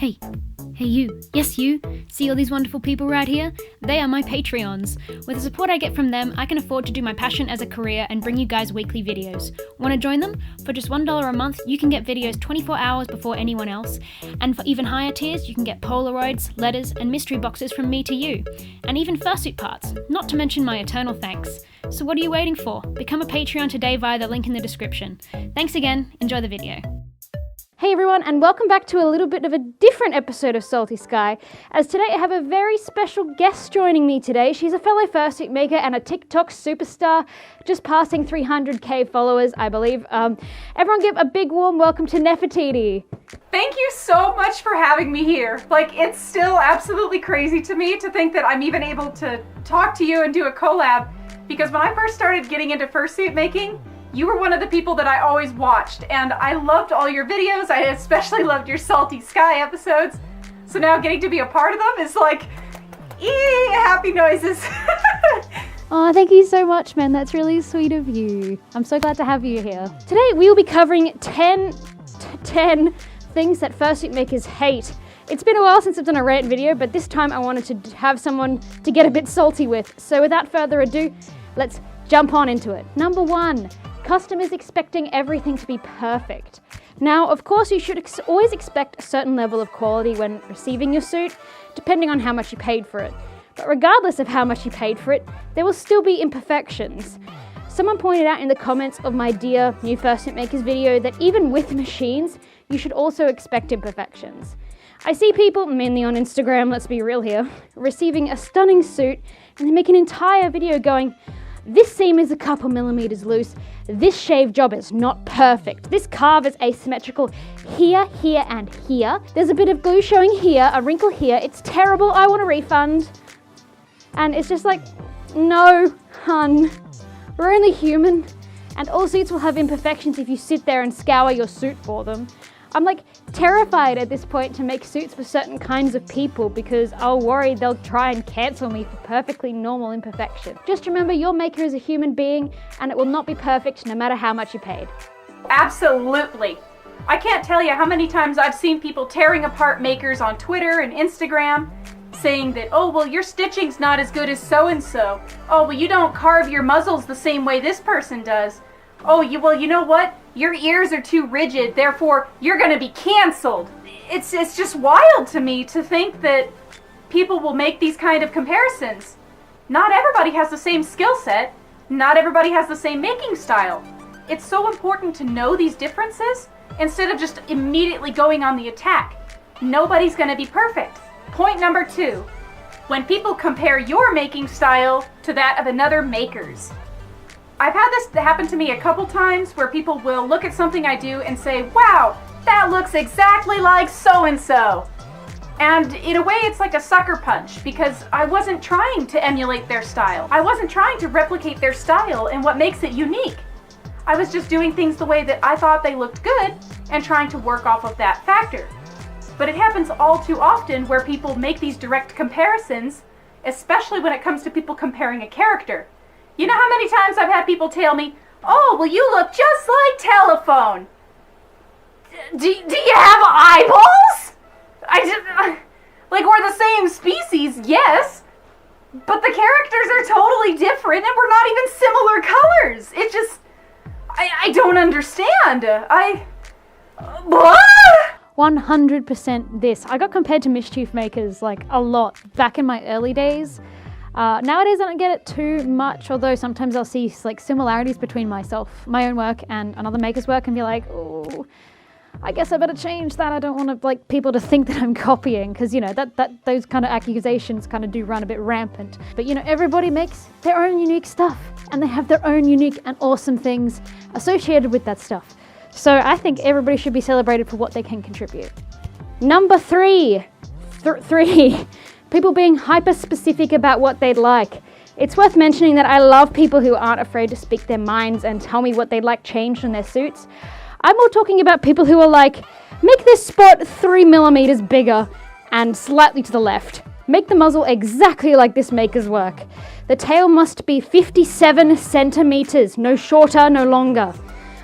Hey you, yes you, see all these wonderful people right here? They are my Patreons. With the support I get from them, I can afford to do my passion as a career and bring you guys weekly videos. Want to join them? For just $1 a month, you can get videos 24 hours before anyone else. And for even higher tiers, you can get Polaroids, letters, and mystery boxes from me to you. And even Fursuit parts, not to mention my eternal thanks. So what are you waiting for? Become a Patreon today via the link in the description. Thanks again, enjoy the video. Hey everyone, and welcome back to a little bit of a different episode of Salty Sky, as today I have a very special guest joining me today. She's a fellow fursuit maker and a TikTok superstar, just passing 300k followers, I believe. Everyone give a big warm welcome to Neffy. Thank you so much for having me here. Like, it's still absolutely crazy to me to think that I'm even able to talk to you and do a collab, because when I first started getting into fursuit making, you were one of the people that I always watched, and I loved all your videos. I especially loved your Salty Sky episodes. So now getting to be a part of them is like, happy noises. Oh, thank you so much, man. That's really sweet of you. I'm so glad to have you here. Today we will be covering 10 things that fursuit makers hate. It's been a while since I've done a rant video, but this time I wanted to have someone to get a bit salty with. So without further ado, let's jump on into it. Number 1. Customers expecting everything to be perfect. Now, of course, you should always expect a certain level of quality when receiving your suit, depending on how much you paid for it. But regardless of how much you paid for it, there will still be imperfections. Someone pointed out in the comments of my Dear New Fursuit Makers video that even with machines, you should also expect imperfections. I see people, mainly on Instagram, let's be real here, receiving a stunning suit and they make an entire video going, "This seam is a couple millimeters loose. This shave job is not perfect. This carve is asymmetrical here, here, and here. There's a bit of glue showing here, a wrinkle here. It's terrible. I want a refund." And it's just like, no, hun. We're only human. And all suits will have imperfections if you sit there and scour your suit for them. I'm like terrified at this point to make suits for certain kinds of people because I'll worry they'll try and cancel me for perfectly normal imperfection. Just remember, your maker is a human being and it will not be perfect no matter how much you paid. Absolutely. I can't tell you how many times I've seen people tearing apart makers on Twitter and Instagram, saying that, oh, well, your stitching's not as good as so-and-so. Oh, well, you don't carve your muzzles the same way this person does. Oh, you know what? Your ears are too rigid, therefore you're gonna be canceled. It's just wild to me to think that people will make these kind of comparisons. Not everybody has the same skill set. Not everybody has the same making style. It's so important to know these differences instead of just immediately going on the attack. Nobody's gonna be perfect. Point number 2. When people compare your making style to that of another maker's. I've had this happen to me a couple times where people will look at something I do and say, wow, that looks exactly like so-and-so. And in a way, it's like a sucker punch because I wasn't trying to emulate their style. I wasn't trying to replicate their style and what makes it unique. I was just doing things the way that I thought they looked good and trying to work off of that factor. But it happens all too often where people make these direct comparisons, especially when it comes to people comparing a character. You know how many times I've had people tell me, oh, well, you look just like Telephone. Do you have eyeballs? Like, we're the same species, yes, but the characters are totally different and we're not even similar colors. It just, I don't understand. 100% this. I got compared to mischief makers like a lot back in my early days. Nowadays I don't get it too much, although sometimes I'll see like similarities between myself, my own work and another maker's work and be like, oh, I guess I better change that. I don't want to like people to think that I'm copying because, you know, that those kind of accusations kind of do run a bit rampant. But, you know, everybody makes their own unique stuff and they have their own unique and awesome things associated with that stuff. So I think everybody should be celebrated for what they can contribute. Number 3. People being hyper-specific about what they'd like. It's worth mentioning that I love people who aren't afraid to speak their minds and tell me what they'd like changed in their suits. I'm more talking about people who are like, make this spot 3 millimeters bigger and slightly to the left. Make the muzzle exactly like this maker's work. The tail must be 57 centimeters, no shorter, no longer.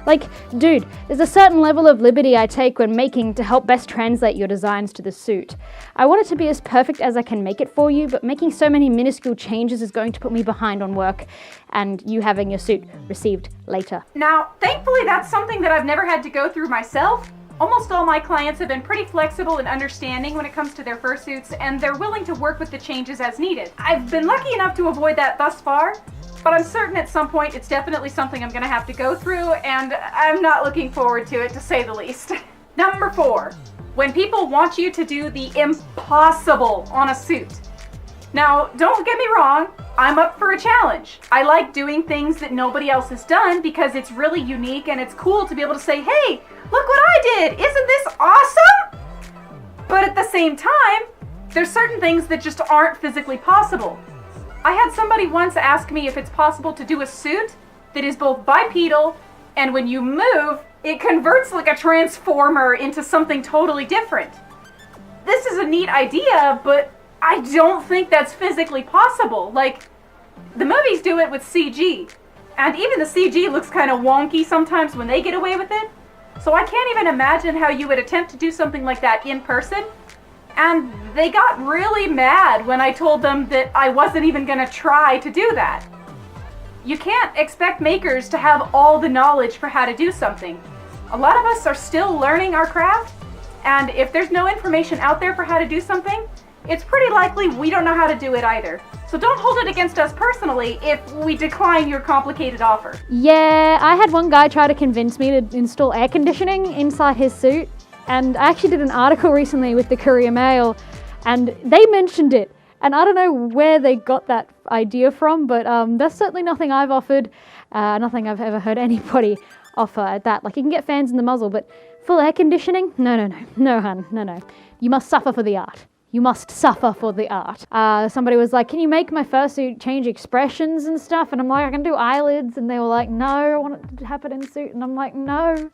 Like, dude, there's a certain level of liberty I take when making to help best translate your designs to the suit. I want it to be as perfect as I can make it for you, but making so many minuscule changes is going to put me behind on work and you having your suit received later. Now, thankfully that's something that I've never had to go through myself. Almost all my clients have been pretty flexible and understanding when it comes to their fursuits, and they're willing to work with the changes as needed. I've been lucky enough to avoid that thus far, but I'm certain at some point it's definitely something I'm gonna have to go through, and I'm not looking forward to it, to say the least. Number 4, when people want you to do the impossible on a suit. Now, don't get me wrong, I'm up for a challenge. I like doing things that nobody else has done because it's really unique and it's cool to be able to say, hey, look what I did! Isn't this awesome? But at the same time, there's certain things that just aren't physically possible. I had somebody once ask me if it's possible to do a suit that is both bipedal and when you move, it converts like a transformer into something totally different. This is a neat idea, but I don't think that's physically possible. Like, the movies do it with CG, and even the CG looks kind of wonky sometimes when they get away with it. So I can't even imagine how you would attempt to do something like that in person. And they got really mad when I told them that I wasn't even gonna try to do that. You can't expect makers to have all the knowledge for how to do something. A lot of us are still learning our craft, and if there's no information out there for how to do something, it's pretty likely we don't know how to do it either. So don't hold it against us personally if we decline your complicated offer. Yeah, I had one guy try to convince me to install air conditioning inside his suit, and I actually did an article recently with the Courier Mail, and they mentioned it. And I don't know where they got that idea from, but that's certainly nothing I've offered, nothing I've ever heard anybody offer at that. Like, you can get fans in the muzzle, but full air conditioning? No, hun, no. You must suffer for the art. You must suffer for the art. Somebody was like, can you make my fursuit change expressions and stuff? And I'm like, I can do eyelids. And they were like, no, I want it to happen in suit. And I'm like, no.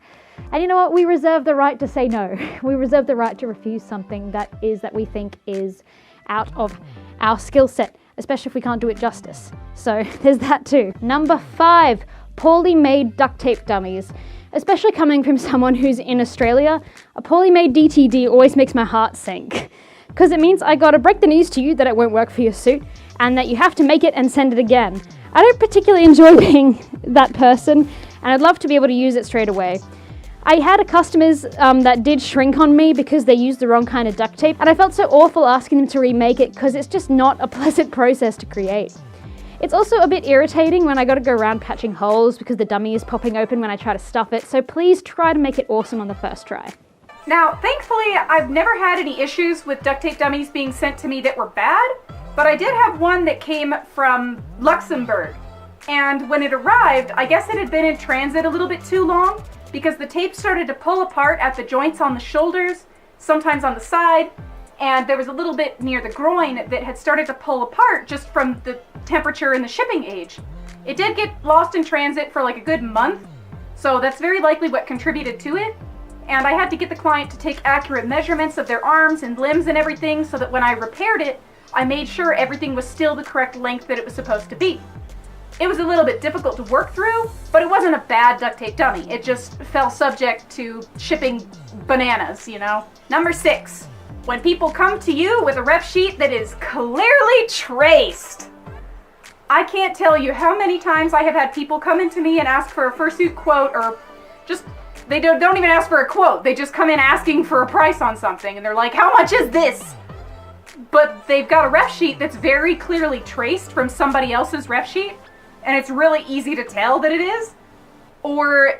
And you know what? We reserve the right to say no. We reserve the right to refuse something that we think is out of our skill set, especially if we can't do it justice. So there's that too. Number 5, poorly made duct tape dummies. Especially coming from someone who's in Australia, a poorly made DTD always makes my heart sink. Because it means I gotta break the news to you that it won't work for your suit, and that you have to make it and send it again. I don't particularly enjoy being that person, and I'd love to be able to use it straight away. I had customers that did shrink on me because they used the wrong kind of duct tape, and I felt so awful asking them to remake it because it's just not a pleasant process to create. It's also a bit irritating when I gotta go around patching holes because the dummy is popping open when I try to stuff it, so please try to make it awesome on the first try. Now, thankfully, I've never had any issues with duct tape dummies being sent to me that were bad, but I did have one that came from Luxembourg. And when it arrived, I guess it had been in transit a little bit too long because the tape started to pull apart at the joints on the shoulders, sometimes on the side, and there was a little bit near the groin that had started to pull apart just from the temperature and the shipping age. It did get lost in transit for like a good month, so that's very likely what contributed to it. And I had to get the client to take accurate measurements of their arms and limbs and everything so that when I repaired it, I made sure everything was still the correct length that it was supposed to be. It was a little bit difficult to work through, but it wasn't a bad duct tape dummy. It just fell subject to shipping bananas, you know? Number 6, when people come to you with a ref sheet that is clearly traced. I can't tell you how many times I have had people come into me and ask for a fursuit quote, or just they don't even ask for a quote. They just come in asking for a price on something, and they're like, how much is this? But they've got a ref sheet that's very clearly traced from somebody else's ref sheet, and it's really easy to tell that it is. Or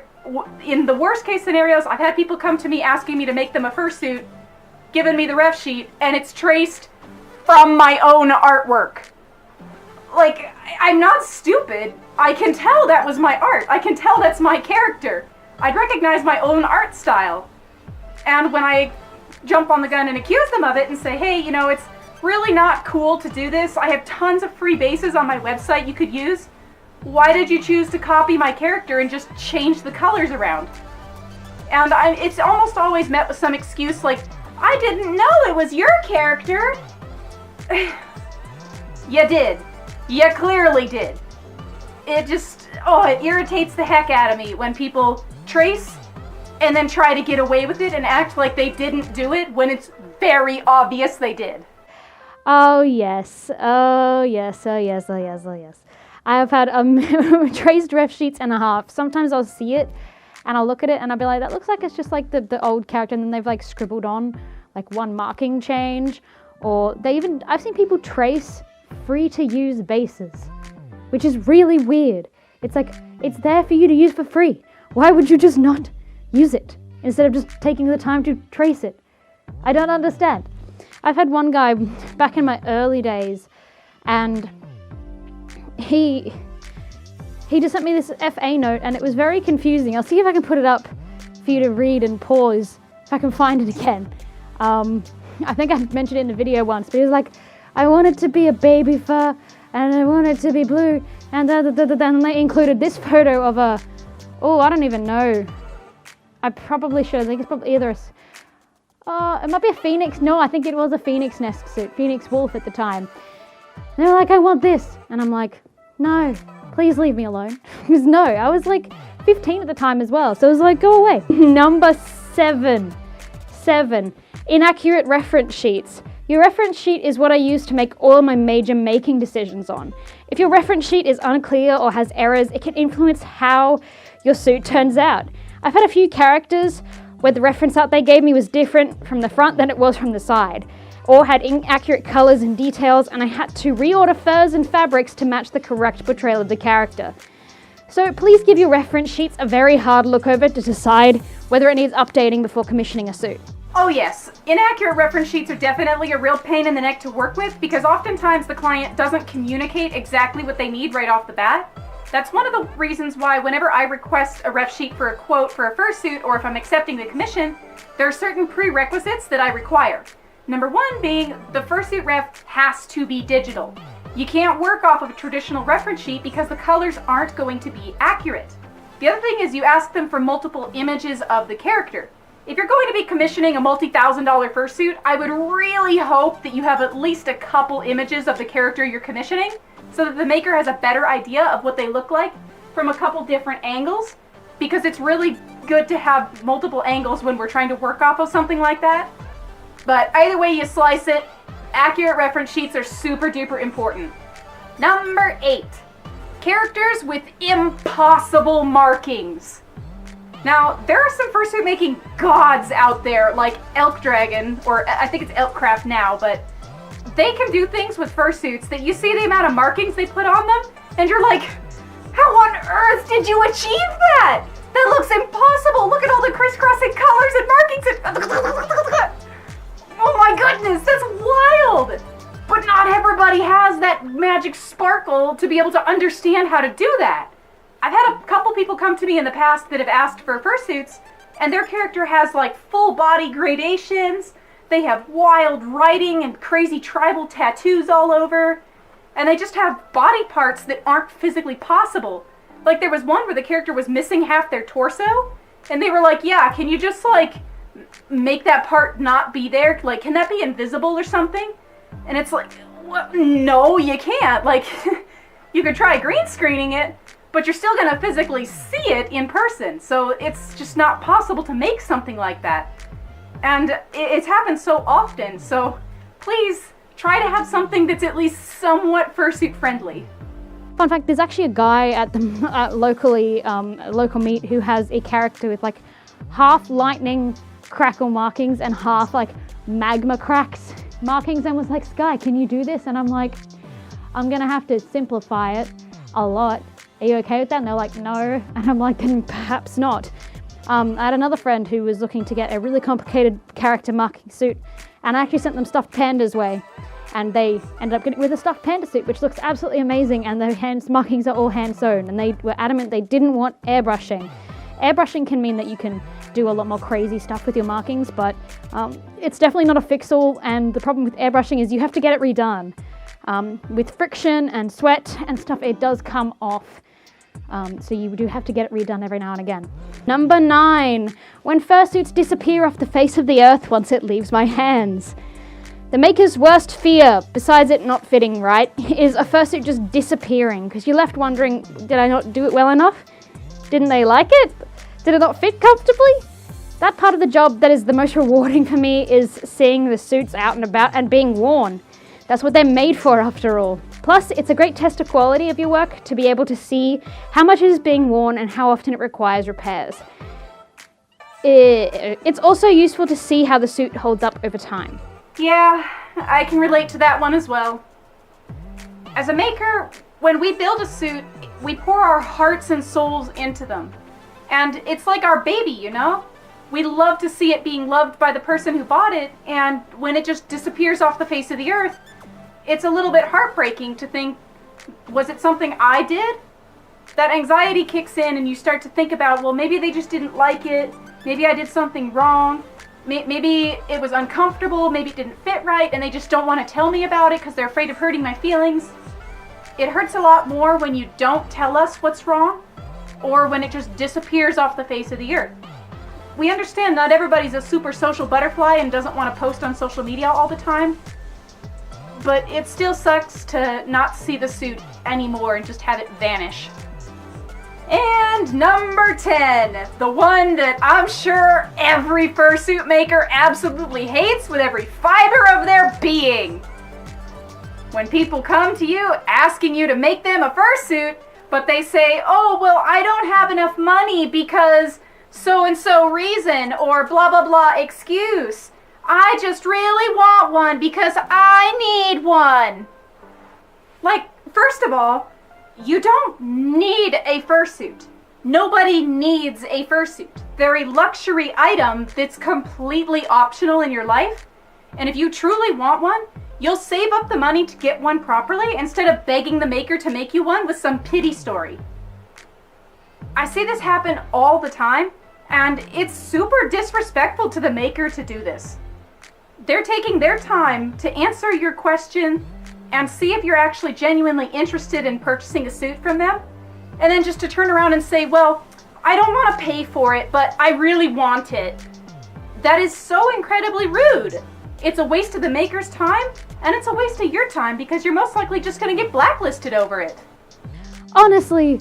in the worst case scenarios, I've had people come to me asking me to make them a fursuit, giving me the ref sheet, and it's traced from my own artwork. Like, I'm not stupid. I can tell that was my art. I can tell that's my character. I'd recognize my own art style. And when I jump on the gun and accuse them of it and say, hey, you know, it's really not cool to do this. I have tons of free bases on my website you could use. Why did you choose to copy my character and just change the colors around? And it's almost always met with some excuse like, I didn't know it was your character. You did. You clearly did. It just, it irritates the heck out of me when people trace and then try to get away with it and act like they didn't do it when it's very obvious they did. Oh yes, oh yes, oh yes, oh yes, oh yes. I have had traced ref sheets and a half. Sometimes I'll see it and I'll look at it and I'll be like, that looks like it's just like the old character, and then they've like scribbled on like one marking change, or I've seen people trace free to use bases, which is really weird. It's like, it's there for you to use for free. Why would you just not use it instead of just taking the time to trace it? I don't understand. I've had one guy back in my early days, and he just sent me this FA note, and it was very confusing. I'll see if I can put it up for you to read and pause if I can find it again. I think I mentioned it in the video once, but he was like, I want it to be a baby fur, and I want it to be blue, and and they included this photo of I don't even know. I probably should. I think it's probably either it might be a phoenix. No, I think it was a phoenix nest suit, phoenix wolf at the time. And they were like, I want this. And I'm like, no, please leave me alone. Because no, I was like 15 at the time as well. So I was like, go away. Number 7, inaccurate reference sheets. Your reference sheet is what I use to make all of my major making decisions on. If your reference sheet is unclear or has errors, it can influence how your suit turns out. I've had a few characters where the reference art they gave me was different from the front than it was from the side, or had inaccurate colors and details, and I had to reorder furs and fabrics to match the correct portrayal of the character. So please give your reference sheets a very hard look over to decide whether it needs updating before commissioning a suit. Oh yes, inaccurate reference sheets are definitely a real pain in the neck to work with, because oftentimes the client doesn't communicate exactly what they need right off the bat. That's one of the reasons why whenever I request a ref sheet for a quote for a fursuit, or if I'm accepting the commission, there are certain prerequisites that I require. Number 1 being, the fursuit ref has to be digital. You can't work off of a traditional reference sheet because the colors aren't going to be accurate. The other thing is you ask them for multiple images of the character. If you're going to be commissioning a multi-$1,000 fursuit, I would really hope that you have at least a couple images of the character you're commissioning, so that the maker has a better idea of what they look like from a couple different angles, because it's really good to have multiple angles when we're trying to work off of something like that. But either way you slice it, accurate reference sheets are super duper important. Number 8, characters with impossible markings. Now, there are some fursuit making gods out there, like Elk Dragon, or I think it's Elkcraft now, but they can do things with fursuits that you see the amount of markings they put on them, and you're like, how on earth did you achieve that? That looks impossible. Look at all the crisscrossing colors and markings. Oh my goodness, that's wild. But not everybody has that magic sparkle to be able to understand how to do that. I've had a couple people come to me in the past that have asked for fursuits, and their character has like full body gradations. They have wild writing and crazy tribal tattoos all over, and they just have body parts that aren't physically possible. Like there was one where the character was missing half their torso, and they were like, yeah, can you just like make that part not be there? Like, can that be invisible or something? And it's like, what? No, you can't. Like, you could try green screening it, but you're still gonna physically see it in person. So it's just not possible to make something like that. And it's happened so often, so please try to have something that's at least somewhat fursuit friendly. Fun fact, there's actually a guy at the local meet who has a character with like half lightning crackle markings and half like magma cracks markings, and was like, Sky, can you do this? And I'm like, I'm gonna have to simplify it a lot. Are you okay with that? And they're like, no. And I'm like, then perhaps not. I had another friend who was looking to get a really complicated character marking suit, and I actually sent them stuffed pandas way, and they ended up getting with a stuffed panda suit, which looks absolutely amazing, and the hand markings are all hand sewn, and they were adamant they didn't want airbrushing. Airbrushing can mean that you can do a lot more crazy stuff with your markings, but it's definitely not a fix-all, and the problem with airbrushing is you have to get it redone. With friction and sweat and stuff, it does come off. So you do have to get it redone every now and again. Number 9, when fursuits disappear off the face of the earth once it leaves my hands. The maker's worst fear, besides it not fitting right, is a fursuit just disappearing, because you're left wondering, did I not do it well enough? Didn't they like it? Did it not fit comfortably? That part of the job that is the most rewarding for me is seeing the suits out and about and being worn. That's what they're made for after all. Plus, it's a great test of quality of your work to be able to see how much it is being worn and how often it requires repairs. It's also useful to see how the suit holds up over time. Yeah, I can relate to that one as well. As a maker, when we build a suit, we pour our hearts and souls into them. And it's like our baby, you know? We love to see it being loved by the person who bought it, and when it just disappears off the face of the earth, it's a little bit heartbreaking to think, was it something I did? That anxiety kicks in and you start to think about, well, maybe they just didn't like it, maybe I did something wrong, maybe it was uncomfortable, maybe it didn't fit right, and they just don't want to tell me about it because they're afraid of hurting my feelings. It hurts a lot more when you don't tell us what's wrong, or when it just disappears off the face of the earth. We understand not everybody's a super social butterfly and doesn't want to post on social media all the time, but it still sucks to not see the suit anymore and just have it vanish. And number 10, the one that I'm sure every fursuit maker absolutely hates with every fiber of their being. When people come to you asking you to make them a fursuit, but they say, oh, well, I don't have enough money because so-and-so reason or blah, blah, blah excuse. I just really want one because I need one. Like, first of all, you don't need a fursuit. Nobody needs a fursuit. They're a luxury item that's completely optional in your life. And if you truly want one, you'll save up the money to get one properly instead of begging the maker to make you one with some pity story. I see this happen all the time, and it's super disrespectful to the maker to do this. They're taking their time to answer your question and see if you're actually genuinely interested in purchasing a suit from them, and then just to turn around and say, well, I don't want to pay for it, but I really want it. That is so incredibly rude. It's a waste of the maker's time, and it's a waste of your time because you're most likely just going to get blacklisted over it. Honestly,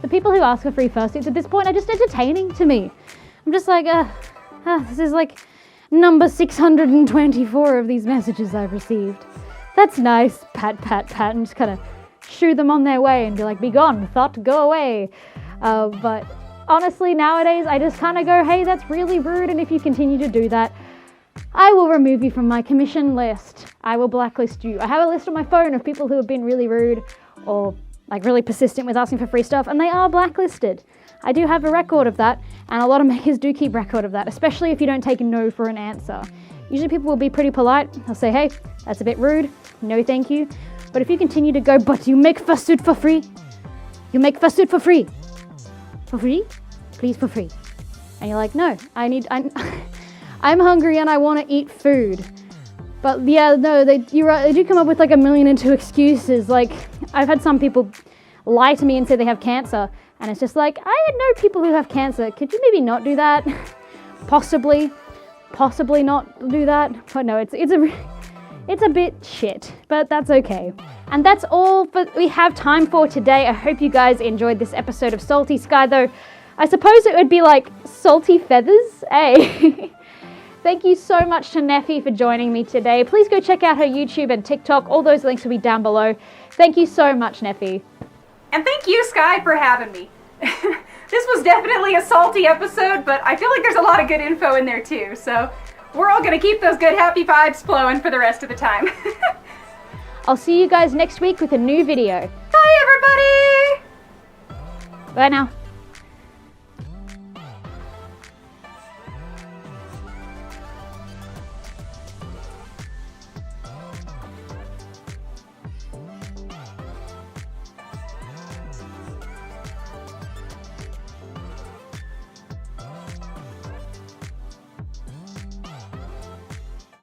the people who ask for free fursuits at this point are just entertaining to me. I'm just like, this is like number 624 of these messages I've received. That's nice, pat, and just kind of shoo them on their way and be like, be gone, thought, go away. But honestly, nowadays, I just kind of go, hey, that's really rude, and if you continue to do that, I will remove you from my commission list. I will blacklist you. I have a list on my phone of people who have been really rude or like really persistent with asking for free stuff, and they are blacklisted. I do have a record of that, and a lot of makers do keep record of that, especially if you don't take no for an answer. Usually people will be pretty polite. They'll say, hey, that's a bit rude. No, thank you. But if you continue to go, but you make fursuit for free. You make fursuit for free. For free? Please, for free. And you're like, no, I'm hungry and I want to eat food. But yeah, no, they do come up with like 1,000,002 excuses. Like, I've had some people lie to me and say they have cancer, and it's just like, I know people who have cancer. Could you maybe not do that? Possibly not do that. But no, it's a bit shit, but that's okay. And that's all we have time for today. I hope you guys enjoyed this episode of Salty Sky, though I suppose it would be like salty feathers, eh? Thank you so much to Neffy for joining me today. Please go check out her YouTube and TikTok. All those links will be down below. Thank you so much, Neffy. And thank you, Sky, for having me. This was definitely a salty episode, but I feel like there's a lot of good info in there too, so we're all going to keep those good happy vibes flowing for the rest of the time. I'll see you guys next week with a new video. Bye, everybody! Bye now.